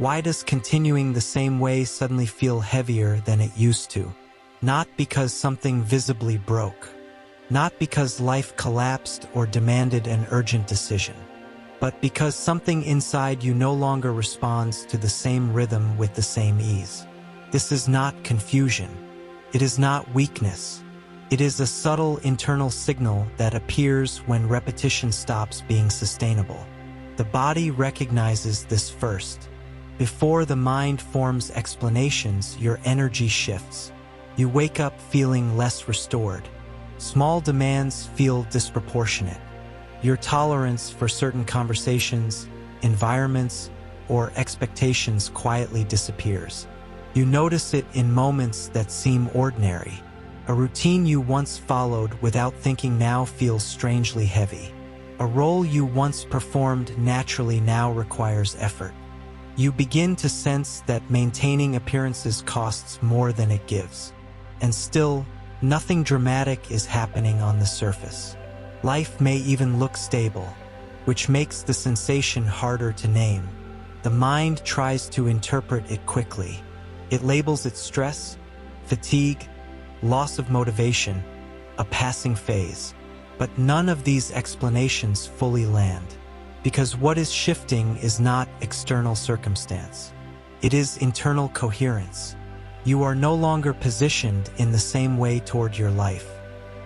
Why does continuing the same way suddenly feel heavier than it used to? Not because something visibly broke. Not because life collapsed or demanded an urgent decision. But because something inside you no longer responds to the same rhythm with the same ease. This is not confusion. It is not weakness. It is a subtle internal signal that appears when repetition stops being sustainable. The body recognizes this first. Before the mind forms explanations, your energy shifts. You wake up feeling less restored. Small demands feel disproportionate. Your tolerance for certain conversations, environments, or expectations quietly disappears. You notice it in moments that seem ordinary. A routine you once followed without thinking now feels strangely heavy. A role you once performed naturally now requires effort. You begin to sense that maintaining appearances costs more than it gives. And still, nothing dramatic is happening on the surface. Life may even look stable, which makes the sensation harder to name. The mind tries to interpret it quickly. It labels it stress, fatigue, loss of motivation, a passing phase. But none of these explanations fully land, because what is shifting is not external circumstance. It is internal coherence. You are no longer positioned in the same way toward your life.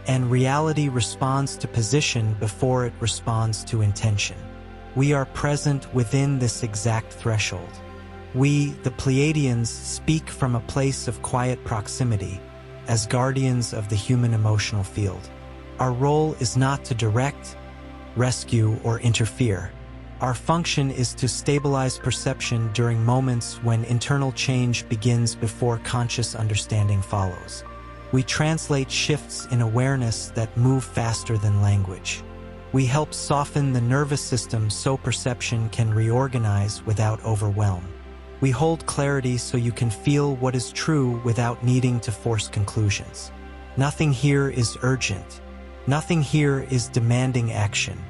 And reality responds to position before it responds to intention. We are present within this exact threshold. We, the Pleiadians, speak from a place of quiet proximity, as guardians of the human emotional field. Our role is not to direct, rescue, or interfere. Our function is to stabilize perception during moments when internal change begins before conscious understanding follows. We translate shifts in awareness that move faster than language. We help soften the nervous system so perception can reorganize without overwhelm. We hold clarity so you can feel what is true without needing to force conclusions. Nothing here is urgent. Nothing here is demanding action.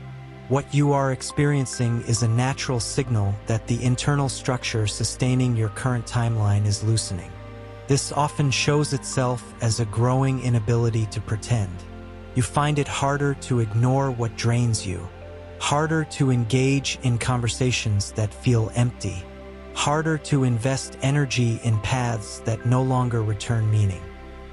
What you are experiencing is a natural signal that the internal structure sustaining your current timeline is loosening. This often shows itself as a growing inability to pretend. You find it harder to ignore what drains you, harder to engage in conversations that feel empty, harder to invest energy in paths that no longer return meaning.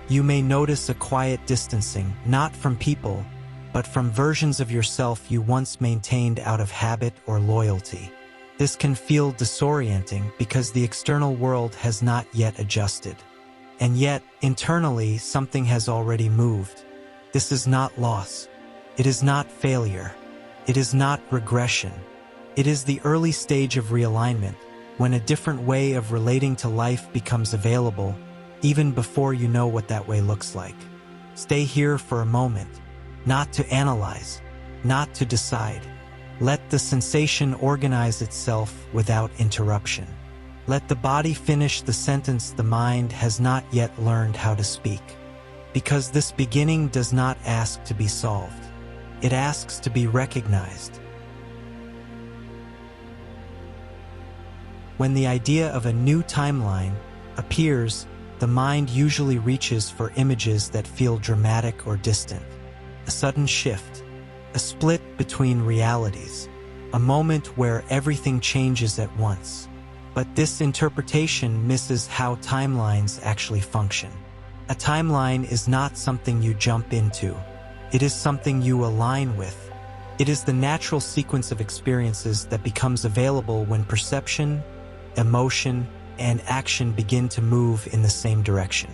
You may notice a quiet distancing, not from people, but from versions of yourself you once maintained out of habit or loyalty. This can feel disorienting because the external world has not yet adjusted. And yet, internally, something has already moved. This is not loss. It is not failure. It is not regression. It is the early stage of realignment, when a different way of relating to life becomes available, even before you know what that way looks like. Stay here for a moment, not to analyze, not to decide. Let the sensation organize itself without interruption. Let the body finish the sentence the mind has not yet learned how to speak. Because this beginning does not ask to be solved. It asks to be recognized. When the idea of a new timeline appears, the mind usually reaches for images that feel dramatic or distant. A sudden shift, a split between realities, a moment where everything changes at once. But this interpretation misses how timelines actually function. A timeline is not something you jump into. It is something you align with. It is the natural sequence of experiences that becomes available when perception, emotion, and action begin to move in the same direction.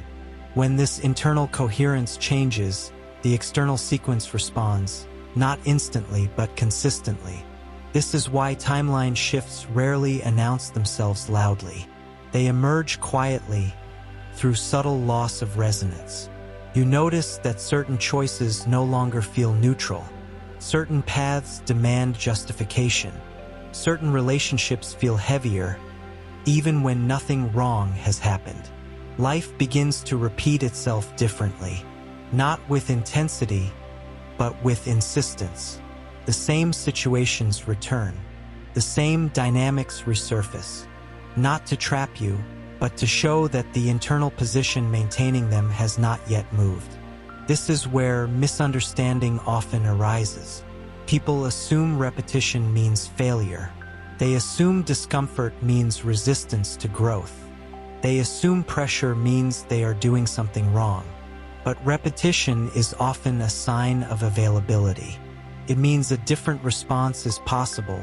When this internal coherence changes, the external sequence responds, not instantly but consistently. This is why timeline shifts rarely announce themselves loudly. They emerge quietly, through subtle loss of resonance. You notice that certain choices no longer feel neutral. Certain paths demand justification. Certain relationships feel heavier, even when nothing wrong has happened. Life begins to repeat itself differently, not with intensity, but with insistence. The same situations return. The same dynamics resurface. not to trap you, but to show that the internal position maintaining them has not yet moved. This is where misunderstanding often arises. People assume repetition means failure. They assume discomfort means resistance to growth. They assume pressure means they are doing something wrong. But repetition is often a sign of availability. It means a different response is possible,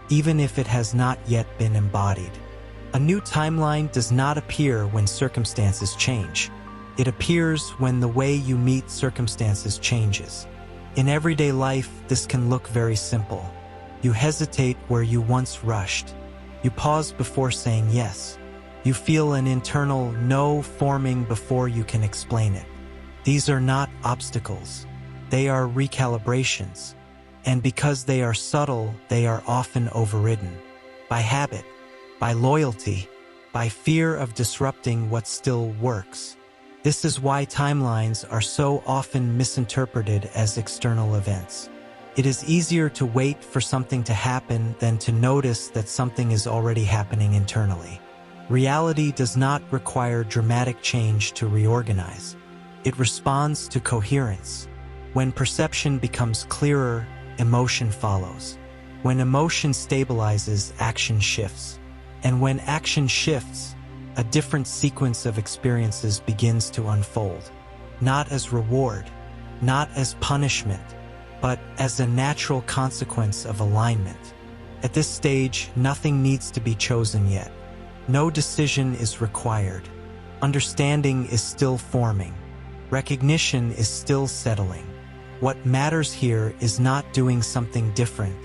even if it has not yet been embodied. A new timeline does not appear when circumstances change. It appears when the way you meet circumstances changes. In everyday life, this can look very simple. You hesitate where you once rushed. You pause before saying yes. You feel an internal no forming before you can explain it. These are not obstacles. They are recalibrations. And because they are subtle, they are often overridden. By habit, by loyalty, by fear of disrupting what still works. This is why timelines are so often misinterpreted as external events. It is easier to wait for something to happen than to notice that something is already happening internally. Reality does not require dramatic change to reorganize. It responds to coherence. When perception becomes clearer, emotion follows. When emotion stabilizes, action shifts. And when action shifts, a different sequence of experiences begins to unfold. Not as reward, not as punishment, but as a natural consequence of alignment. At this stage, nothing needs to be chosen yet. No decision is required. Understanding is still forming. Recognition is still settling. What matters here is not doing something different,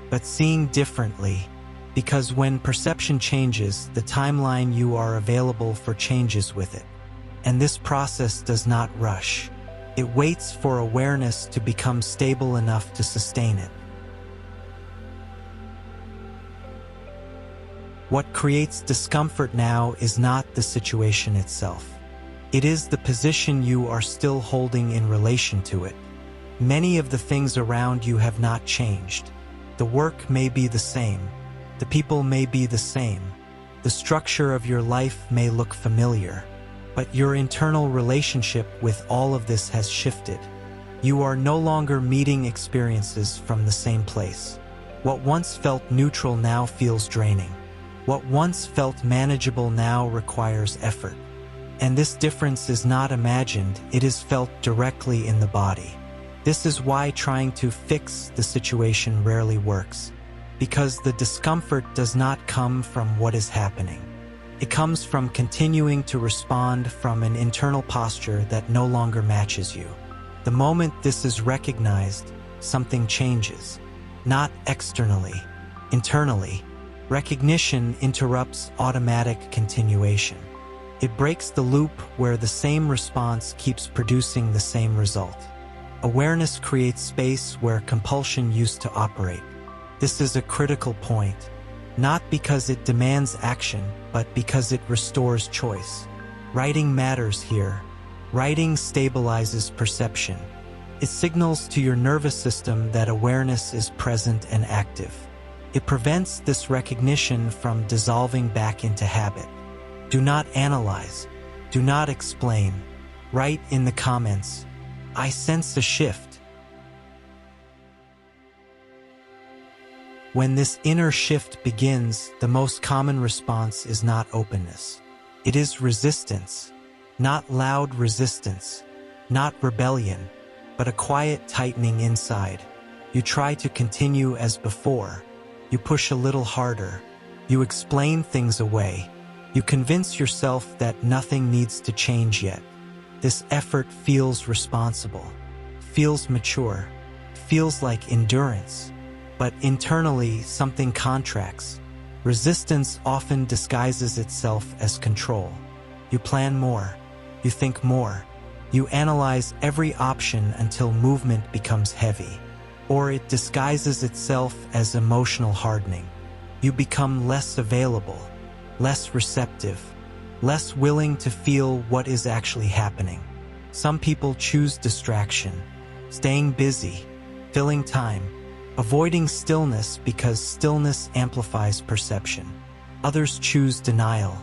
but seeing differently. Because when perception changes, the timeline you are available for changes with it. And this process does not rush. It waits for awareness to become stable enough to sustain it. What creates discomfort now is not the situation itself. It is the position you are still holding in relation to it. Many of the things around you have not changed. The work may be the same. The people may be the same. The structure of your life may look familiar. But your internal relationship with all of this has shifted. You are no longer meeting experiences from the same place. What once felt neutral now feels draining. What once felt manageable now requires effort. And this difference is not imagined, it is felt directly in the body. This is why trying to fix the situation rarely works. Because the discomfort does not come from what is happening. It comes from continuing to respond from an internal posture that no longer matches you. The moment this is recognized, something changes. Not externally, internally. Recognition interrupts automatic continuation. It breaks the loop where the same response keeps producing the same result. Awareness creates space where compulsion used to operate. This is a critical point, not because it demands action, but because it restores choice. Writing matters here. Writing stabilizes perception. It signals to your nervous system that awareness is present and active. It prevents this recognition from dissolving back into habit. Do not analyze. Do not explain. Write in the comments, "I sense a shift." When this inner shift begins, the most common response is not openness. It is resistance. Not loud resistance. Not rebellion, but a quiet tightening inside. You try to continue as before. You push a little harder. You explain things away. You convince yourself that nothing needs to change yet. This effort feels responsible, feels mature, feels like endurance. But internally, something contracts. Resistance often disguises itself as control. You plan more. You think more. You analyze every option until movement becomes heavy. Or it disguises itself as emotional hardening. You become less available, less receptive, less willing to feel what is actually happening. Some people choose distraction, staying busy, filling time, avoiding stillness because stillness amplifies perception. Others choose denial,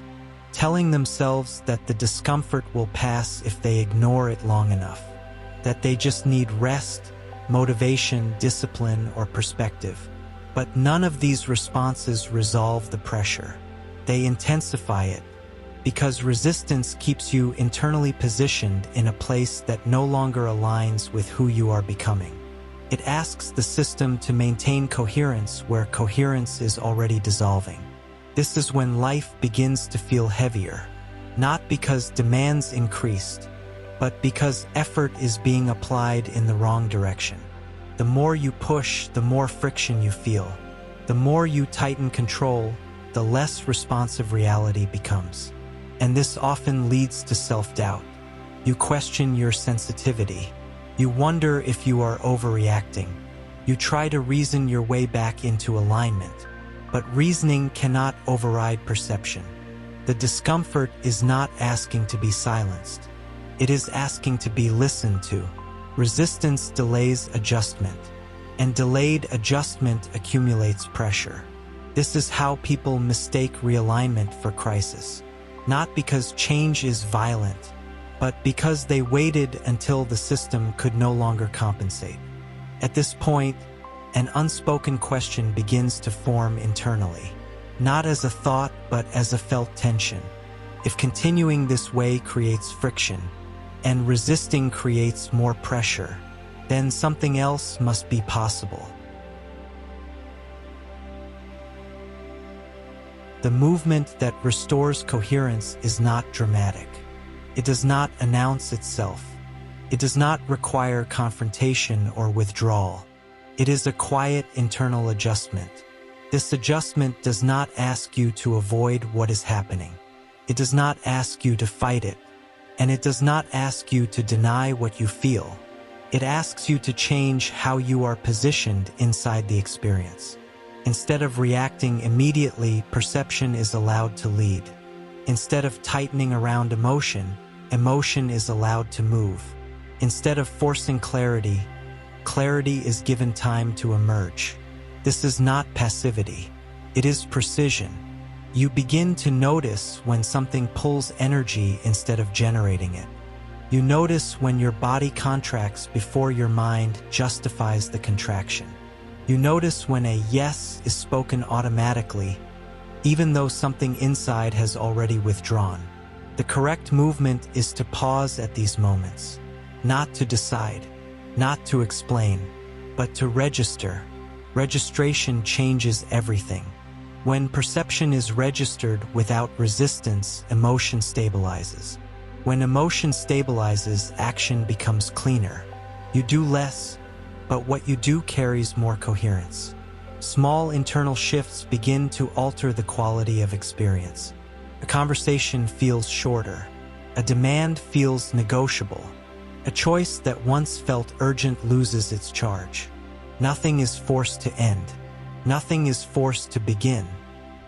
telling themselves that the discomfort will pass if they ignore it long enough, that they just need rest, motivation, discipline, or perspective. But none of these responses resolve the pressure. They intensify it, because resistance keeps you internally positioned in a place that no longer aligns with who you are becoming. It asks the system to maintain coherence where coherence is already dissolving. This is when life begins to feel heavier, not because demands increased, but because effort is being applied in the wrong direction. The more you push, the more friction you feel. The more you tighten control, the less responsive reality becomes. And this often leads to self-doubt. You question your sensitivity. You wonder if you are overreacting. You try to reason your way back into alignment. But reasoning cannot override perception. The discomfort is not asking to be silenced. It is asking to be listened to. Resistance delays adjustment, and delayed adjustment accumulates pressure. This is how people mistake realignment for crisis. Not because change is violent, but because they waited until the system could no longer compensate. At this point, an unspoken question begins to form internally, not as a thought but as a felt tension. If continuing this way creates friction, and resisting creates more pressure, then something else must be possible. The movement that restores coherence is not dramatic. It does not announce itself. It does not require confrontation or withdrawal. It is a quiet internal adjustment. This adjustment does not ask you to avoid what is happening. It does not ask you to fight it, and it does not ask you to deny what you feel. It asks you to change how you are positioned inside the experience. Instead of reacting immediately, perception is allowed to lead. Instead of tightening around emotion, emotion is allowed to move. Instead of forcing clarity, clarity is given time to emerge. This is not passivity. It is precision. You begin to notice when something pulls energy instead of generating it. You notice when your body contracts before your mind justifies the contraction. You notice when a yes is spoken automatically, even though something inside has already withdrawn. The correct movement is to pause at these moments, not to decide, not to explain, but to register. Registration changes everything. When perception is registered without resistance, emotion stabilizes. When emotion stabilizes, action becomes cleaner. You do less, but what you do carries more coherence. Small internal shifts begin to alter the quality of experience. A conversation feels shorter. A demand feels negotiable. A choice that once felt urgent loses its charge. Nothing is forced to end. Nothing is forced to begin.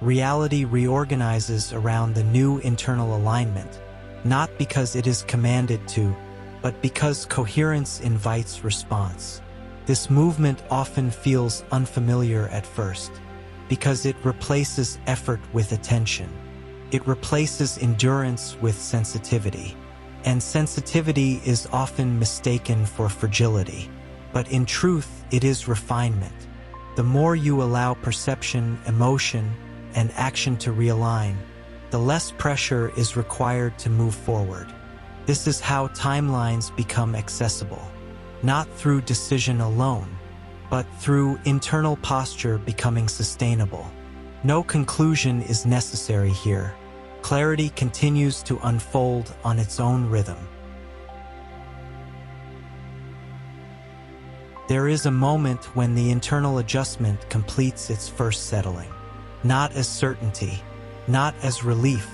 Reality reorganizes around the new internal alignment, not because it is commanded to, but because coherence invites response. This movement often feels unfamiliar at first, because it replaces effort with attention. It replaces endurance with sensitivity, and sensitivity is often mistaken for fragility. But in truth, it is refinement. The more you allow perception, emotion, and action to realign, the less pressure is required to move forward. This is how timelines become accessible, not through decision alone, but through internal posture becoming sustainable. No conclusion is necessary here. Clarity continues to unfold on its own rhythm. There is a moment when the internal adjustment completes its first settling, not as certainty, not as relief,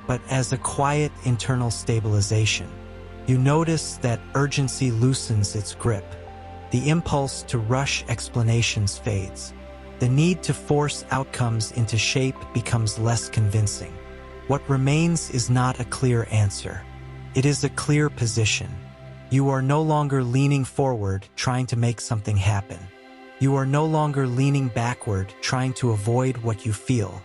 but as a quiet internal stabilization. You notice that urgency loosens its grip. The impulse to rush explanations fades. The need to force outcomes into shape becomes less convincing. What remains is not a clear answer. It is a clear position. You are no longer leaning forward, trying to make something happen. You are no longer leaning backward, trying to avoid what you feel.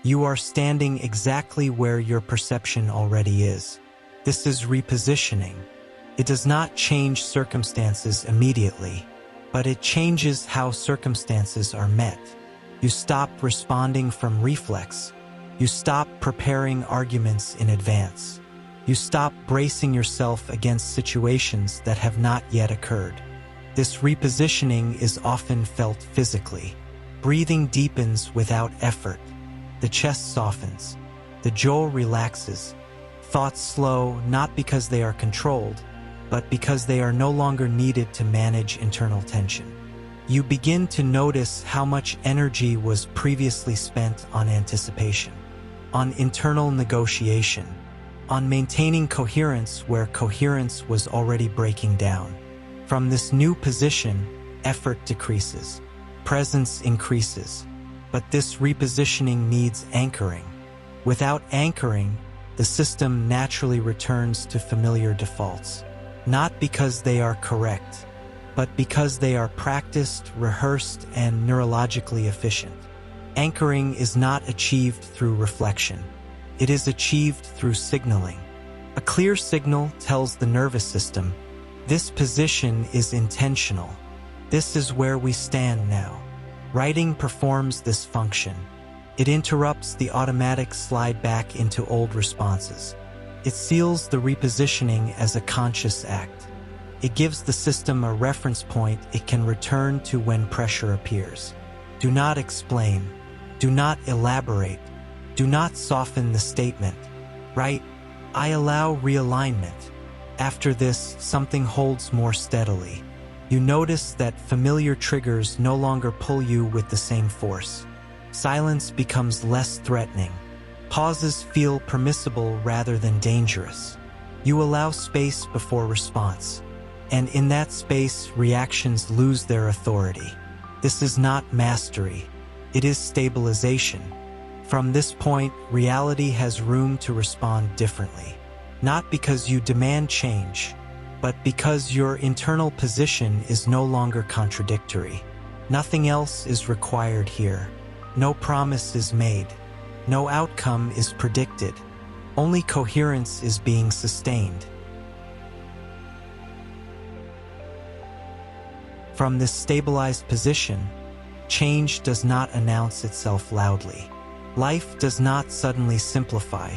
You are standing exactly where your perception already is. This is repositioning. It does not change circumstances immediately, but it changes how circumstances are met. You stop responding from reflex. You stop preparing arguments in advance. You stop bracing yourself against situations that have not yet occurred. This repositioning is often felt physically. Breathing deepens without effort. The chest softens. The jaw relaxes. Thoughts slow not because they are controlled, but because they are no longer needed to manage internal tension. You begin to notice how much energy was previously spent on anticipation, on internal negotiation, on maintaining coherence where coherence was already breaking down. From this new position, effort decreases, presence increases, but this repositioning needs anchoring. Without anchoring, the system naturally returns to familiar defaults, not because they are correct, but because they are practiced, rehearsed, and neurologically efficient. Anchoring is not achieved through reflection. It is achieved through signaling. A clear signal tells the nervous system, this position is intentional. This is where we stand now. Writing performs this function. It interrupts the automatic slide back into old responses. It seals the repositioning as a conscious act. It gives the system a reference point it can return to when pressure appears. Do not explain. Do not elaborate. Do not soften the statement. Write, I allow realignment. After this, something holds more steadily. You notice that familiar triggers no longer pull you with the same force. Silence becomes less threatening. Pauses feel permissible rather than dangerous. You allow space before response. And in that space, reactions lose their authority. This is not mastery. It is stabilization. From this point, reality has room to respond differently. Not because you demand change, but because your internal position is no longer contradictory. Nothing else is required here. No promise is made. No outcome is predicted. Only coherence is being sustained. From this stabilized position, change does not announce itself loudly. Life does not suddenly simplify.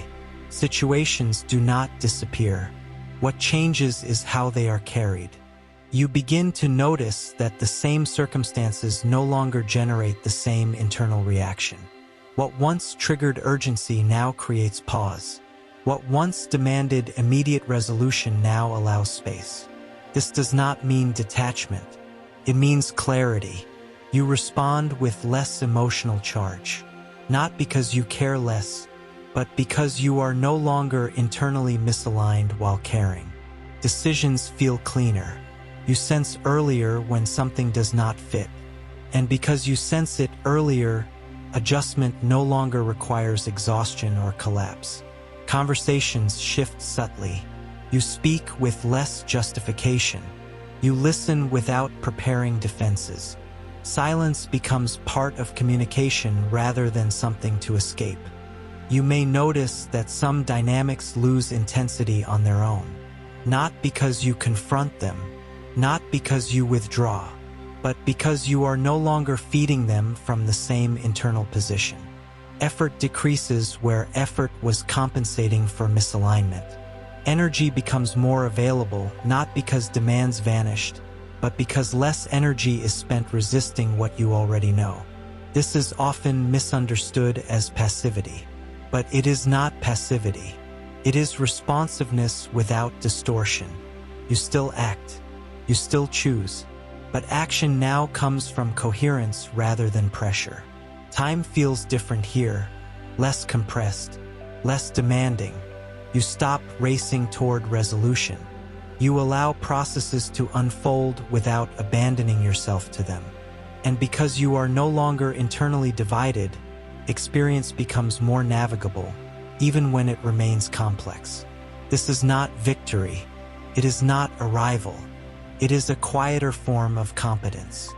Situations do not disappear. What changes is how they are carried. You begin to notice that the same circumstances no longer generate the same internal reaction. What once triggered urgency now creates pause. What once demanded immediate resolution now allows space. This does not mean detachment. It means clarity. You respond with less emotional charge. Not because you care less, but because you are no longer internally misaligned while caring. Decisions feel cleaner. You sense earlier when something does not fit. And because you sense it earlier, adjustment no longer requires exhaustion or collapse. Conversations shift subtly. You speak with less justification. You listen without preparing defenses. Silence becomes part of communication rather than something to escape. You may notice that some dynamics lose intensity on their own. Not because you confront them, not because you withdraw, but because you are no longer feeding them from the same internal position. Effort decreases where effort was compensating for misalignment. Energy becomes more available not because demands vanished, but because less energy is spent resisting what you already know. This is often misunderstood as passivity, but it is not passivity. It is responsiveness without distortion. You still act, you still choose, but action now comes from coherence rather than pressure. Time feels different here, less compressed, less demanding. You stop racing toward resolution. You allow processes to unfold without abandoning yourself to them. And because you are no longer internally divided, experience becomes more navigable, even when it remains complex. This is not victory. It is not arrival. It is a quieter form of competence.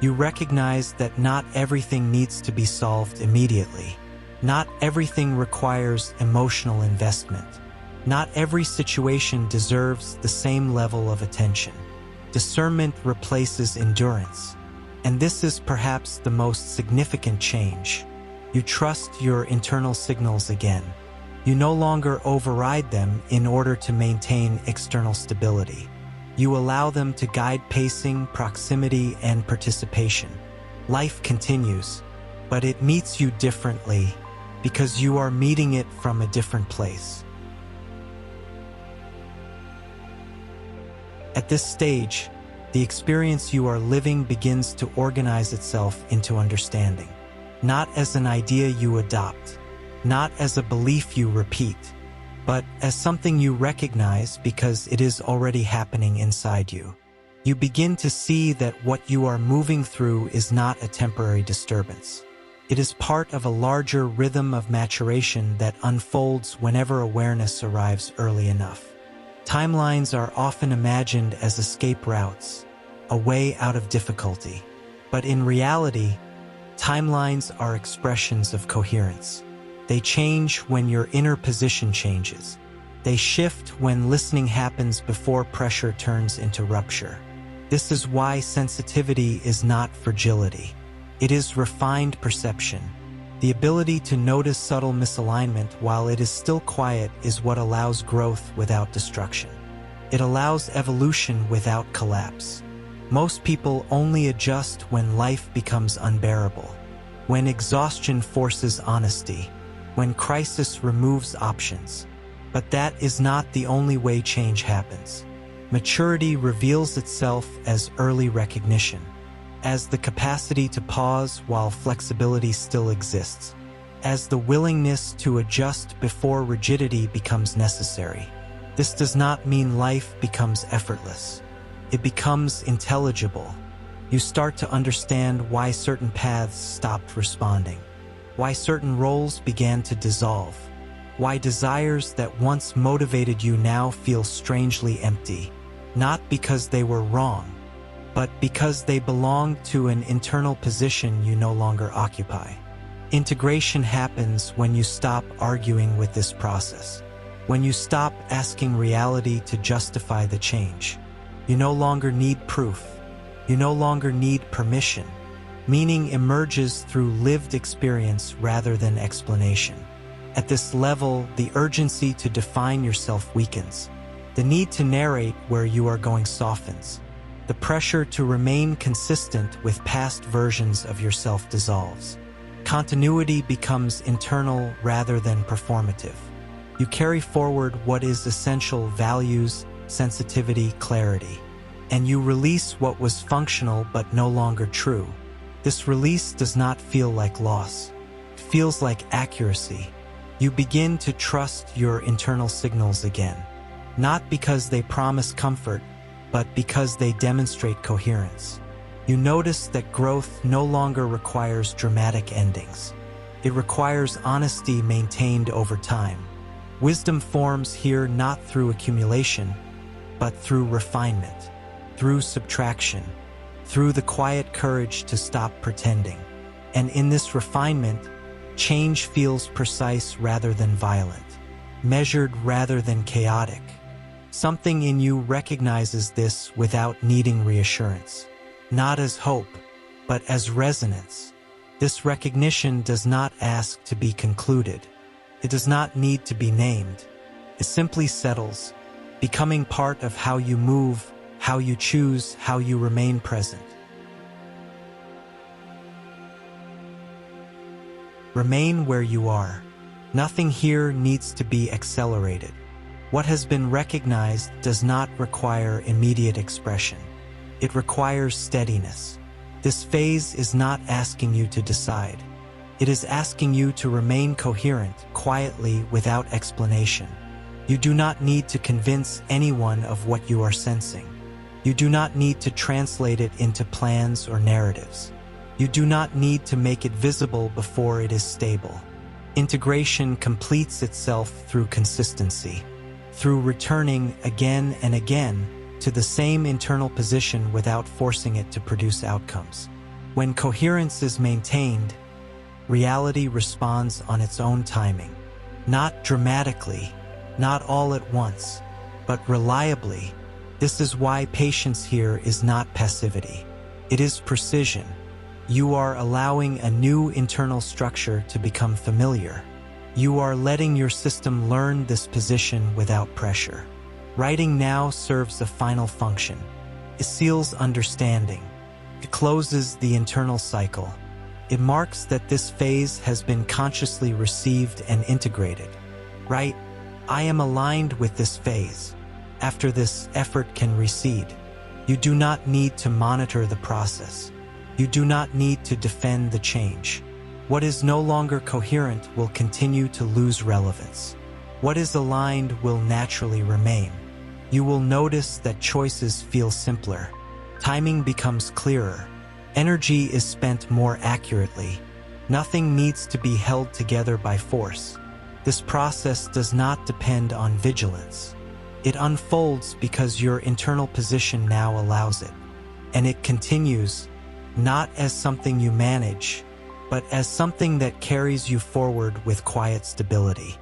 You recognize that not everything needs to be solved immediately. Not everything requires emotional investment. Not every situation deserves the same level of attention. Discernment replaces endurance. And this is perhaps the most significant change. You trust your internal signals again. You no longer override them in order to maintain external stability. You allow them to guide pacing, proximity, and participation. Life continues, but it meets you differently because you are meeting it from a different place. At this stage, the experience you are living begins to organize itself into understanding. Not as an idea you adopt, not as a belief you repeat, but as something you recognize because it is already happening inside you. You begin to see that what you are moving through is not a temporary disturbance. It is part of a larger rhythm of maturation that unfolds whenever awareness arrives early enough. Timelines are often imagined as escape routes, a way out of difficulty. But in reality, timelines are expressions of coherence. They change when your inner position changes. They shift when listening happens before pressure turns into rupture. This is why sensitivity is not fragility. It is refined perception. The ability to notice subtle misalignment while it is still quiet is what allows growth without destruction. It allows evolution without collapse. Most people only adjust when life becomes unbearable, when exhaustion forces honesty, when crisis removes options. But that is not the only way change happens. Maturity reveals itself as early recognition, as the capacity to pause while flexibility still exists, as the willingness to adjust before rigidity becomes necessary. This does not mean life becomes effortless. It becomes intelligible. You start to understand why certain paths stopped responding, why certain roles began to dissolve, why desires that once motivated you now feel strangely empty, not because they were wrong, but because they belong to an internal position you no longer occupy. Integration happens when you stop arguing with this process, when you stop asking reality to justify the change. You no longer need proof. You no longer need permission. Meaning emerges through lived experience rather than explanation. At this level, the urgency to define yourself weakens. The need to narrate where you are going softens. The pressure to remain consistent with past versions of yourself dissolves. Continuity becomes internal rather than performative. You carry forward what is essential: values, sensitivity, clarity. And you release what was functional but no longer true. This release does not feel like loss. It feels like accuracy. You begin to trust your internal signals again, not because they promise comfort, but because they demonstrate coherence. You notice that growth no longer requires dramatic endings. It requires honesty maintained over time. Wisdom forms here not through accumulation, but through refinement, through subtraction, through the quiet courage to stop pretending. And in this refinement, change feels precise rather than violent, measured rather than chaotic. Something in you recognizes this without needing reassurance, not as hope, but as resonance. This recognition does not ask to be concluded. It does not need to be named. It simply settles, becoming part of how you move, how you choose, how you remain present. Remain where you are. Nothing here needs to be accelerated. What has been recognized does not require immediate expression. It requires steadiness. This phase is not asking you to decide. It is asking you to remain coherent, quietly, without explanation. You do not need to convince anyone of what you are sensing. You do not need to translate it into plans or narratives. You do not need to make it visible before it is stable. Integration completes itself through consistency, through returning again and again to the same internal position without forcing it to produce outcomes. When coherence is maintained, Reality responds on its own timing. Not dramatically, not all at once, but reliably. This is why patience here is not passivity. It is precision. You are allowing a new internal structure to become familiar. You are letting your system learn this position without pressure. Writing now serves a final function. It seals understanding. It closes the internal cycle. It marks that this phase has been consciously received and integrated. Right? I am aligned with this phase. After this, effort can recede. You do not need to monitor the process. You do not need to defend the change. What is no longer coherent will continue to lose relevance. What is aligned will naturally remain. You will notice that choices feel simpler. Timing becomes clearer. Energy is spent more accurately. Nothing needs to be held together by force. This process does not depend on vigilance. It unfolds because your internal position now allows it. And it continues, not as something you manage, but as something that carries you forward with quiet stability.